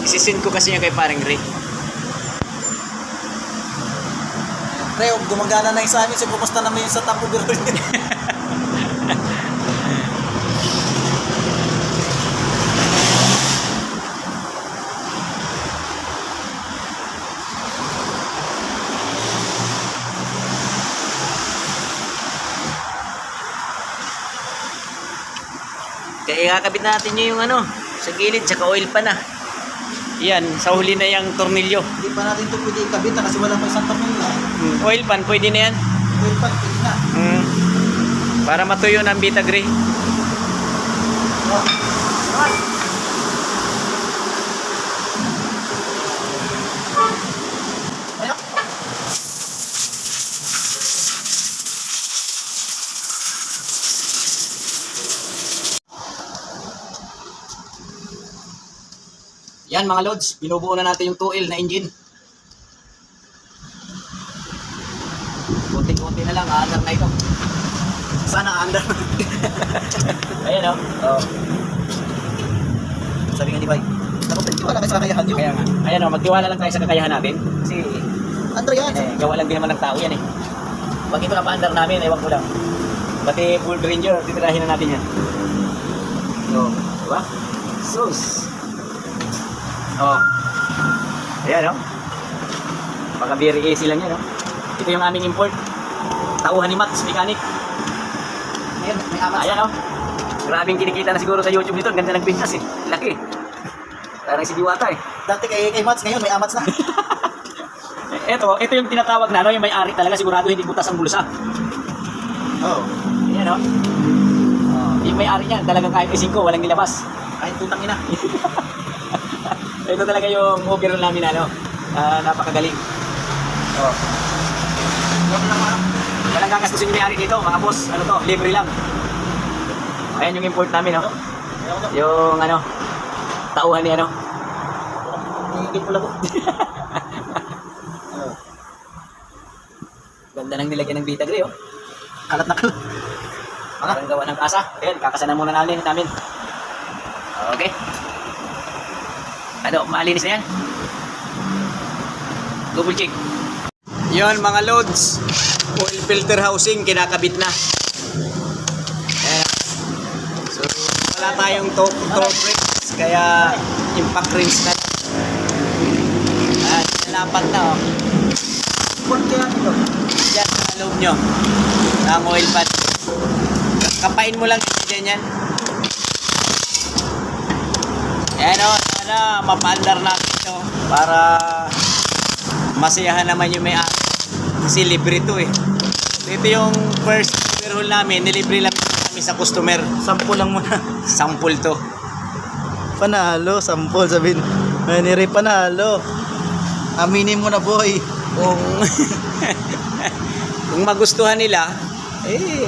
Isisin ko kasi niya kay paring Ray. Pre, gumagana na yung sa amin. So, kumusta naman yung sa tapo biro niya? Kaya kakabit natin yung ano, sa gilid, tsaka oil pa na. Yan, sa huli na yung tornilyo. Hindi pa natin ito pwede ikabit kasi wala pa isang tapo na. Oil pan, pwede na yan. Oil pan, pwede na. Para matuyo ng Vitagrey. Yan mga lods, binubuo na natin yung 2L na engine. Kunti-kunti na lang, under na ito. Sana under. Ayan o. Oh. Sabi nga ni Bay, nakapagtiwala kayo sa kakayahan nyo. Kaya nga. Ayan o, magtiwala lang tayo sa kakayahan natin. Kasi, Under yan. gawa lang din naman ng tao yan eh. Pag ito napa-under namin, ewan ko lang. Pati Gold Ranger, titirahin na natin yan. So, diba? Sus. Oh. Ayan o. Baka very easy lang yan o. Ito yung aming import. Tauhan ni Max, mechanic. Ayan, may amat. Ayan o. Grabing kinikita na siguro sa YouTube nito. Ganda ng pintas eh. Laki. Parang si Diwata eh. Dati kay Mats, ngayon may amats na. Ito yung tinatawag na ano, yung may-ari talaga. Sigurado hindi butas ang bulsa. Oo. Ayan o. Yung may-ari niya, talagang kahit ising ko, walang nilabas. Kahit putang ina. Ito talaga yung overall namin ano. Napakagaling. Oh. Walang gagastusin yung may-ari dito, mga boss. Ano to, libre lang. Ayan yung import namin, no? Yung ano, tauhan ni ano. Hindi pula ko. Ganda nang nilagyan ng Vitagrey, oh. Kalat na kalat. Parang gawa ng kasa. Ayan, kakasanan muna namin. Okay. Ano, maalinis na yan. Double check. Yon mga loads. Oil filter housing, kinakabit na. Ayan. So, wala tayong torque rings, kaya impact rings na. Ayan, nalapat na oh. Port kaya ito. Yan, sa loob nyo. Ang oil pan. Kapain mo lang yan. Ayan o, sana mapa-under natin ito para masiyahan naman yung may-ari. Kasi libre ito eh. Ito yung first overhaul namin, nilibre lang kami sa customer. Sample lang muna. Sample to. Panalo, sample sabihin. Nire panalo. Aminin mo na boy. Kung magustuhan nila,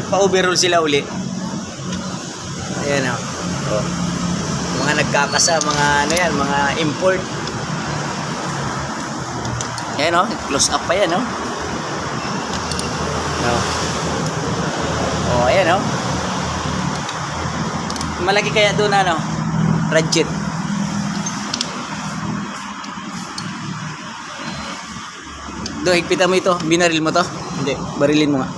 pa-overhaul sila uli. Ayan o. Oh. Mga nagkakasa, mga ano yan, mga import. Ayan o, close up pa yan o. Oh, ayan o. Malaki kaya doon ano, ratchet. Do, higpitan mo ito, binaril mo to. Hindi. Barilin mo nga.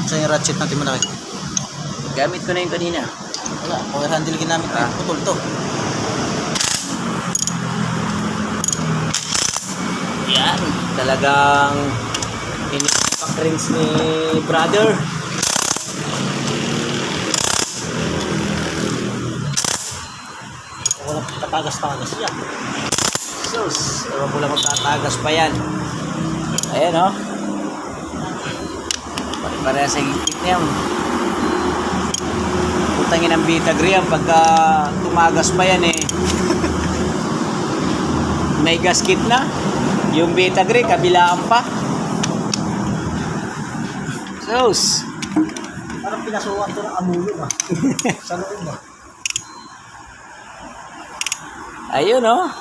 Saan yung ratchet natin malaki? Gamit ko na yung kanina. Wala, power handle ginamit ko. Putol to. Yan, talagang inipak rings ni brother. Wala tatagas-tagas yan. Sus, ewan ko lang kung tatagas pa yan. Ayan o. Pare-pareha sa higpit niya. Putangin ang Vitagrey yan pagka tumagas pa yan eh. May gasket na. Yung Vitagrey, kabilaan pa. Sus. Parang pinasukan to ng amuyo ba? Sa loob ba? Ayun oh.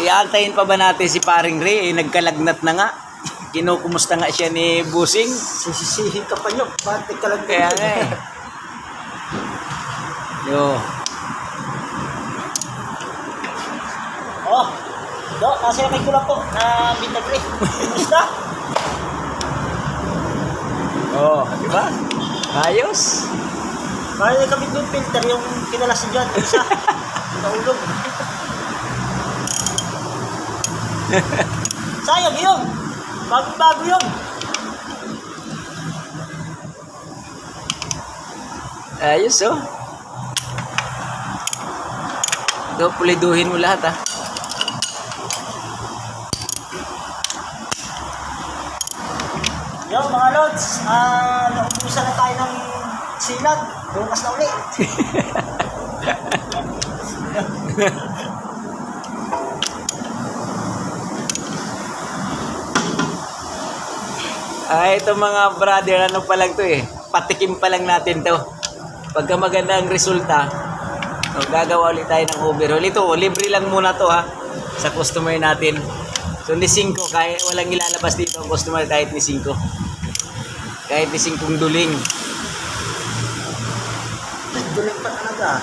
Iantayin pa ba natin si paring Ray? Nagkalagnat na nga. kinukumusta nga siya ni Busing. Sisisihin ka pa nyo. Batik ka lang. Kaya nga eh. Yo. Oh, do, nasa may kulang po na binagri. Kumusta? Oh, di ba? Ayos. Kaya kami doon filter yung kinalas dyan. Isa. Naulog. Sayang yun. Bago yun. Ayos oh. Ito, puliduhin mo lahat ah. Yo mga lods, naubusan na tayo ng silag. Bukas na uli. Ito mga brother, ano pa lang to eh. Patikim pa lang natin to. Pagka maganda ang resulta, gagawa ulit tayo ng overhaul. Ito, libre lang muna to ha, sa customer natin. So ni 5, kahit walang ilalabas dito ang customer kahit ni 5. Kahit ni 5 duling. Dulang pa talaga.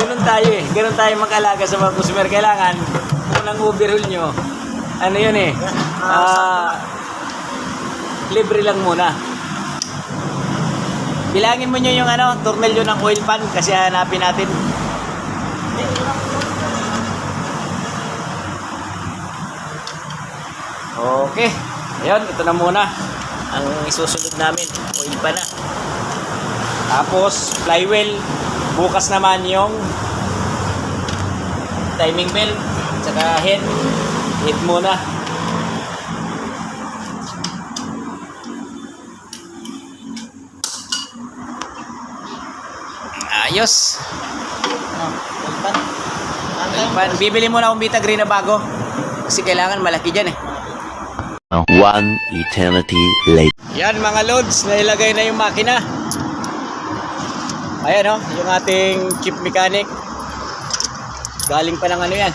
Ganun tayo eh. Ganun tayo mag-alaga sa mga customer. Kailangan, unang overhaul nyo, ano yun eh, libre lang muna. Bilangin mo nyo yung tornilyo ng oil pan kasi hanapin natin. Okay. Ayun, ito na muna ang isusunod namin. Oil pan na. Tapos, flywheel. Bukas naman yung timing bell. Tsaka head. Head muna. Ayos. Bibili muna akong Vita Green na bago. Kasi kailangan malaki dyan eh. One eternity later. Yan mga loads, nailagay na yung makina. Ayan yung ating chief mechanic. Galing pa ng yan.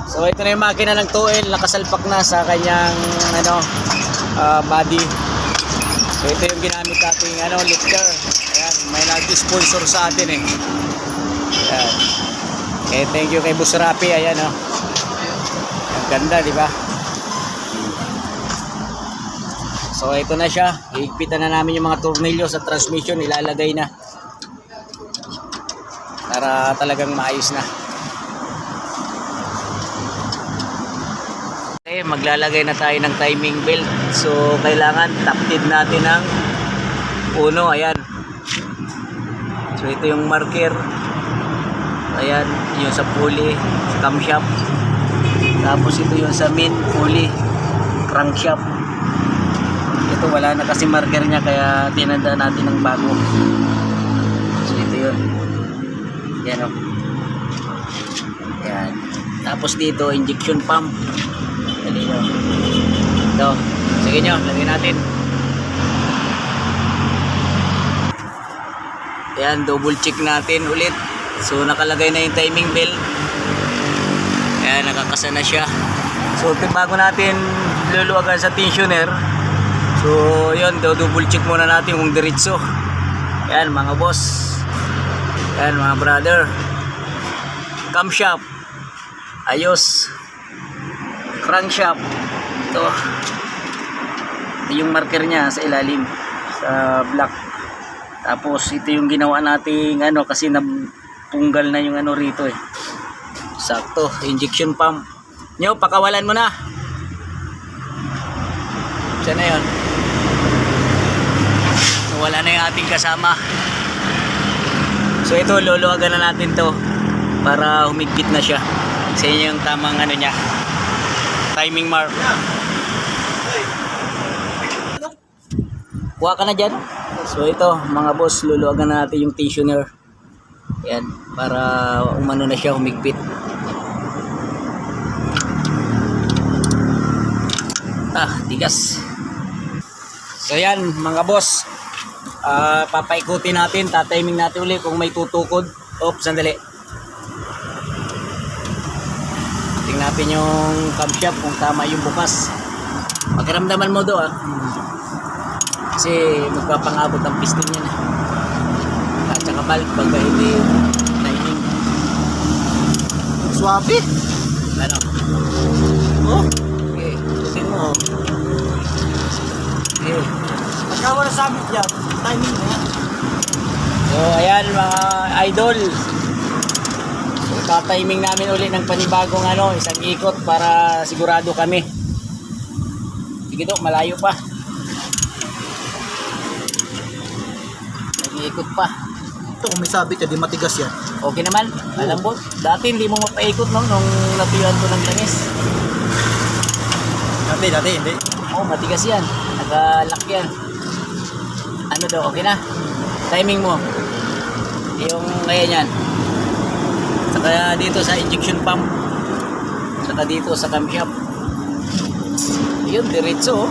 So ito na yung makina ng 2L, nakasalpak na sa kanyang body. So ito yung ginamit nating lifter. Ayan, may nag-sponsor sa atin eh. Ayan. Okay, thank you kay Boss Rapi. Ayan ang ganda, di ba? So ito na siya, iigpitan na namin yung mga tornilyo sa transmission, ilalagay na para talagang maayos na. Okay, maglalagay na tayo ng timing belt. So kailangan tapid natin ng uno, ayan. So ito yung marker. Ayan, yung sa pulley, sa camshaft. Tapos ito yung sa main pulley, crankshaft. Ito wala na kasi marker niya kaya tinanda natin ng bago. So ito yun. Yan o. Yan. Tapos dito injection pump. Dito. Ito. Sige nyo, lagyan natin. Yan, double check natin ulit. So nakalagay na yung timing bell. Yan, nakakasa na siya. So bago natin luluwagan sa tensioner, so yun, double check muna natin kung diretso. Yan mga boss. Yan mga brother. Camshaft. Ayos. Crankshaft. Ito. Ito yung marker niya sa ilalim. Sa black. Tapos ito yung ginawa nating kasi napunggal na yung rito eh. Sakto. Injection pump. Nyo, pakawalan mo na. Diyan na yun. Wala na yung ating kasama. So ito, luluwagan na natin to para humigpit na siya. Kasi yun yung tamang niya, timing mark. Kuha ka na dyan. So ito mga boss, luluwagan na natin yung tensioner. Yan, para umano na siya, humigpit. Tigas. So yan mga boss, papaikutin natin, tatiming natin ulit kung may tutukod. Oops, sandali. Tingnan Testing natin yung camshaft kung tama yung bukas. Pakiramdaman mo do kasi magpapangabot ang piston yan. At saka balik pagka hindi timing. Swabe. Ano? Oh. Okay, tutin mo. Okay. Pagka wala sabit yan, timing na yan. So ayan mga idol. So tatiming namin ulit ng panibagong isang ikot para sigurado kami. Sige do, malayo pa. Nag-iikot pa. Ito kung may sabit yan, di matigas yan. Okay naman, alam mo, dati hindi mo mapaikot nung natuyuan ko ng langis. Dati hindi. Oh, matigas yan. Nag-lock yan. Ano daw, okay na? Timing mo. Yung kaya yan. Saka dito sa injection pump. Saka dito sa camshaft. Yun, diretso.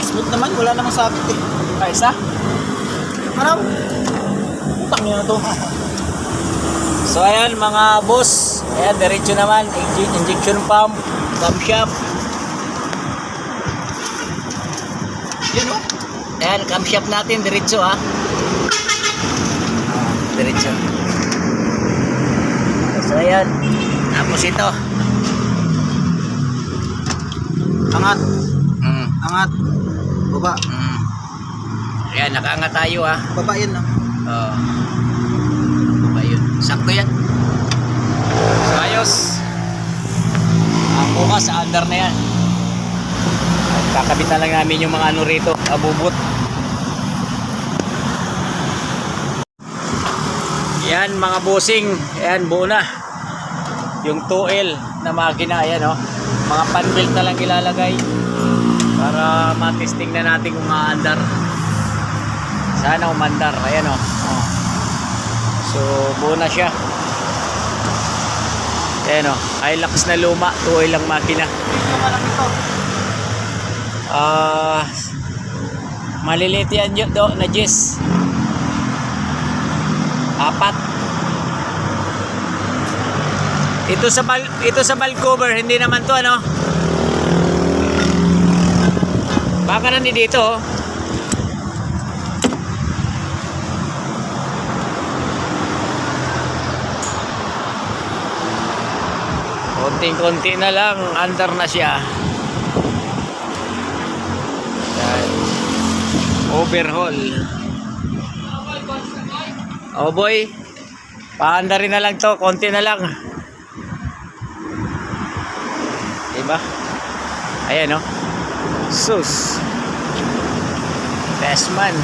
Smooth naman, wala namang sabit eh. Kaisa? Ano? Utang nyo na to. So ayan mga boss. Ayan, diretso naman. Injection pump, camshaft. Yun o. Ayan, camshaft natin, diretso diretso. So ayan. Tapos ito. Angat. Angat. Baba. Ayan, nakaangat tayo Baba yan lang. Oo. Ayun. Sakto yan. So ayos. Ang bukas sa under na yan. At kakabit na lang namin yung mga rito. Abubot. Yan mga bossing. Ayan, buo na. Yung 2L na makina. Ayan mga panbelt na lang ilalagay. Para matesting na natin kung maandar. Sana umandar. Ayan So buo na siya. Ayan Hilux na luma. 2L lang makina. Ito nga lang ito. Maliliit yan na Jess. 4. Ito sa valve cover, hindi naman to baka na ni dito konting-konti na lang, under na siya. Yan. Overhaul. Oh boy, paanda rin na lang to, konti na lang. Diba? Ayan sus. Best man.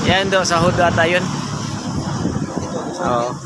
Yan do, sa hood ata yun. Oo.